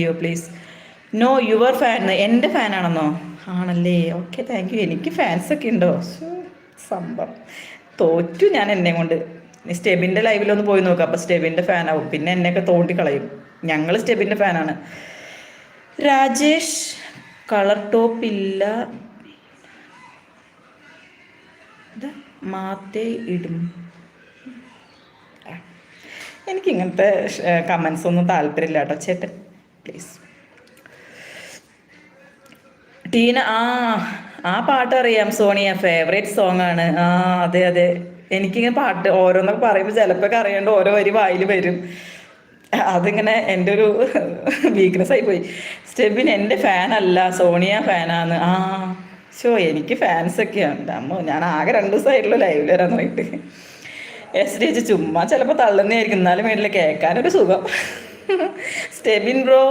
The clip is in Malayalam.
You please. No your fan. എൻ്റെ ഫാനാണെന്നോ? ആണല്ലേ, ഓക്കെ, താങ്ക് യു. എനിക്ക് ഫാൻസൊക്കെ ഉണ്ടോ? സംഭവം തോറ്റു ഞാൻ എന്നെ കൊണ്ട്. സ്റ്റെബിൻ്റെ ലൈവിലൊന്ന് പോയി നോക്കാം, അപ്പോൾ സ്റ്റെബിൻ്റെ ഫാനാവും, പിന്നെ എന്നെയൊക്കെ തോണ്ടിക്കളയും. ഞങ്ങൾ സ്റ്റെബിൻ്റെ ഫാനാണ്. രാജേഷ്, കളർ ടോപ്പ് ഇല്ല, മാത്തേ ഇടും. എനിക്കിങ്ങനത്തെ കമൻസ് ഒന്നും താല്പര്യമില്ല കേട്ടോ ചേട്ടൻ, പ്ലീസ്. ടീന, ആ പാട്ട് അറിയാം സോണിയ, ഫേവറേറ്റ് സോങ് ആണ്. അതെ അതെ, എനിക്കിങ്ങനെ പാട്ട് ഓരോന്നൊക്കെ പറയുമ്പോൾ ചിലപ്പോൾ അറിയാണ്ട് ഓരോ വരി വായിൽ വരും. അതിങ്ങനെ എൻ്റെ ഒരു വീക്ക്നെസ് ആയി പോയി. സ്റ്റെബിൻ എൻ്റെ ഫാനല്ല, സോണിയ ഫാനാണ്. എനിക്ക് ഫാൻസൊക്കെയാണ്. അമ്മ ഞാൻ ആകെ 2 ദിവസമായിട്ടുള്ള ലൈവിൽ വരാൻ തുടങ്ങിയിട്ട്. എസ് ഡി എച്ച് ചുമ്മാ ചിലപ്പോൾ തള്ളുന്നതായിരിക്കും, എന്നാലും വേണ്ടില്ല കേൾക്കാനൊരു സുഖം. സ്റ്റെബിൻ ബ്രോ